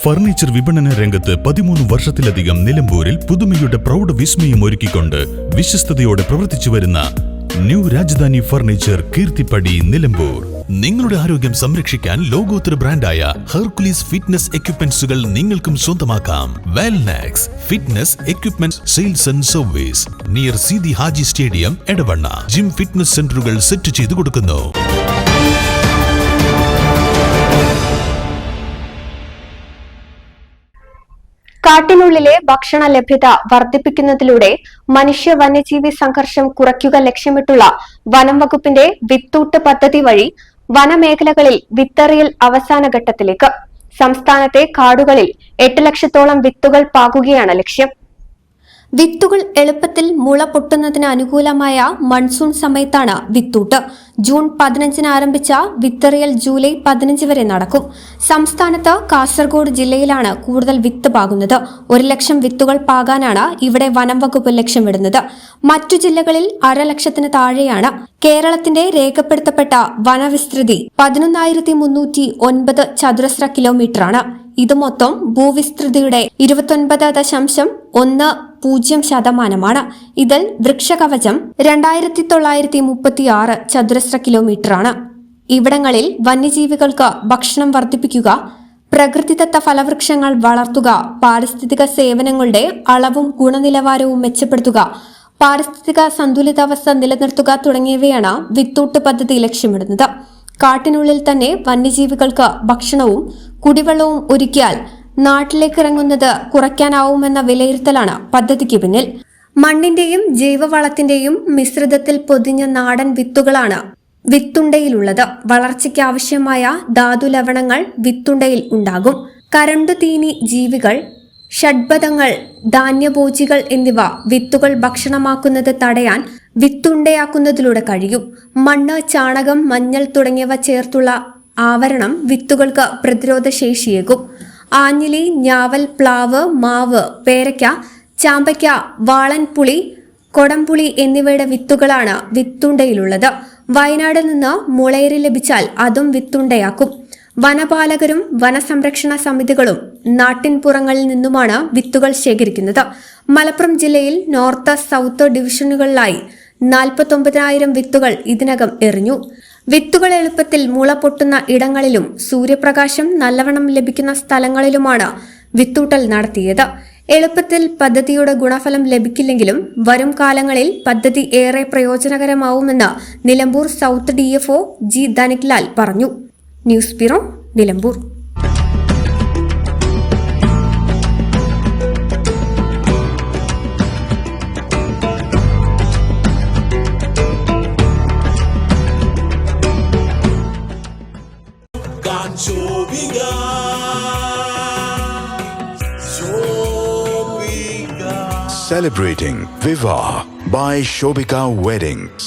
Furniture വിപണന രംഗത്ത് 13 വർഷത്തിലധികം നിലമ്പൂരിൽ പുതുമയുടെ പ്രൗഢ വിസ്മയം ഒരുക്കിക്കൊണ്ട് വിശ്വസ്തയോടെ പ്രവർത്തിച്ചു വരുന്ന ന്യൂ രാജധാനി ഫർണിച്ചർ കീർത്തിപ്പടി നിലമ്പൂർ. നിങ്ങളുടെ ആരോഗ്യം സംരക്ഷിക്കാൻ ലോകോത്തര ബ്രാൻഡായ ഹെർക്കുലീസ് ഫിറ്റ്നസ് എക്യുപ്മെന്റ്സുകൾ നിങ്ങൾക്കും സ്വന്തമാക്കാം. Wellnex fitness equipment sales and service near Seethi Haji stadium, Edavanna. Gym fitness സെന്ററുകൾ സെറ്റ് ചെയ്തു കൊടുക്കുന്നു. കാട്ടിനുള്ളിലെ ഭക്ഷണ ലഭ്യത വർദ്ധിപ്പിക്കുന്നതിലൂടെ മനുഷ്യ വന്യജീവി സംഘർഷം കുറയ്ക്കുക ലക്ഷ്യമിട്ടുള്ള വനം വകുപ്പിന്റെ വിത്തൂട്ട് പദ്ധതി വഴി വനമേഖലകളിൽ വിത്തെറിയൽ അവസാന ഘട്ടത്തിലേക്ക്. സംസ്ഥാനത്തെ കാടുകളിൽ 8 ലക്ഷത്തോളം വിത്തുകൾ പാകുകയാണ് ലക്ഷ്യം. വിത്തുകൾ എളുപ്പത്തിൽ മുള പൊട്ടുന്നതിന് അനുകൂലമായ മൺസൂൺ സമയത്താണ് വിത്തൂട്ട്. ജൂൺ 15 ആരംഭിച്ച വിത്തെറിയൽ ജൂലൈ 15 വരെ നടക്കും. സംസ്ഥാനത്ത് കാസർഗോഡ് ജില്ലയിലാണ് കൂടുതൽ വിത്ത് പാകുന്നത്. 1 ലക്ഷം വിത്തുകൾ പാകാനാണ് ഇവിടെ വനം വകുപ്പ് ലക്ഷ്യമിടുന്നത്. മറ്റു ജില്ലകളിൽ 1/2 ലക്ഷത്തിന് താഴെയാണ്. കേരളത്തിന്റെ രേഖപ്പെടുത്തപ്പെട്ട വനവിസ്തൃതി 11,309 ചതുരശ്ര കിലോമീറ്ററാണ്. ഇത് മൊത്തം ഭൂവിസ്തൃതിയുടെ 29.10% ഇതിൽ വൃക്ഷകവചം 2936 ചതുരശ്ര കിലോമീറ്ററാണ്. ഇവിടങ്ങളിൽ വന്യജീവികൾക്ക് ഭക്ഷണം വർദ്ധിപ്പിക്കുക, പ്രകൃതിദത്ത ഫലവൃക്ഷങ്ങൾ വളർത്തുക, പാരിസ്ഥിതിക സേവനങ്ങളുടെ അളവും ഗുണനിലവാരവും മെച്ചപ്പെടുത്തുക, പാരിസ്ഥിതിക സന്തുലിതാവസ്ഥ നിലനിർത്തുക തുടങ്ങിയവയാണ് വിത്തൂട്ട് പദ്ധതി ലക്ഷ്യമിടുന്നത്. കാട്ടിനുള്ളിൽ തന്നെ വന്യജീവികൾക്ക് ഭക്ഷണവും കുടിവെള്ളവും ഒരുക്കിയാൽ നാട്ടിലേക്ക് ഇറങ്ങുന്നത് കുറയ്ക്കാനാവുമെന്ന വിലയിരുത്തലാണ് പദ്ധതിക്ക് പിന്നിൽ. മണ്ണിന്റെയും ജൈവവളത്തിന്റെയും മിശ്രിതത്തിൽ പൊതിഞ്ഞ നാടൻ വിത്തുകളാണ് വിത്തുണ്ടയിലുള്ളത്. വളർച്ചയ്ക്ക് ആവശ്യമായ ധാതുലവണങ്ങൾ വിത്തുണ്ടയിൽ ഉണ്ടാകും. കരണ്ടുതീനി ജീവികൾ, ഷഡ്പദങ്ങൾ, ധാന്യഭോജികൾ എന്നിവ വിത്തുകൾ ഭക്ഷണമാക്കുന്നത് തടയാൻ വിത്തുണ്ടയാക്കുന്നതിലൂടെ കഴിയും. മണ്ണ്, ചാണകം, മഞ്ഞൾ തുടങ്ങിയവ ചേർത്തുള്ള ആവരണം വിത്തുകൾക്ക് പ്രതിരോധ ശേഷിയേകും. ആഞ്ഞിലി, ഞാവൽ, പ്ലാവ്, മാവ്, പേരയ്ക്ക, ചാമ്പയ്ക്ക, വാളൻപുളി, കൊടംപുളി എന്നിവയുടെ വിത്തുകളാണ് വിത്തുണ്ടയിലുള്ളത്. വയനാട് നിന്ന് മുളയരി ലഭിച്ചാൽ അതും വിത്തുണ്ടയാക്കും. വനപാലകരും വനസംരക്ഷണ സമിതികളും നാട്ടിൻപുറങ്ങളിൽ നിന്നുമാണ് വിത്തുകൾ ശേഖരിക്കുന്നത്. മലപ്പുറം ജില്ലയിൽ നോർത്ത്, സൗത്ത് ഡിവിഷനുകളിലായി 49,000 വിത്തുകൾ ഇതിനകം എറിഞ്ഞു. വിത്തുകൾ എളുപ്പത്തിൽ മുള പൊട്ടുന്ന ഇടങ്ങളിലും സൂര്യപ്രകാശം നല്ലവണ്ണം ലഭിക്കുന്ന സ്ഥലങ്ങളിലുമാണ് വിത്തൂട്ടൽ നടത്തിയത്. എളുപ്പത്തിൽ പദ്ധതിയുടെ ഗുണഫലം ലഭിക്കില്ലെങ്കിലും വരും കാലങ്ങളിൽ പദ്ധതി ഏറെ പ്രയോജനകരമാവുമെന്ന് Nilambur south DFO G Dhaniklal പറഞ്ഞു. News bureau, Nilambur. Celebrating Viva by Shobika Weddings.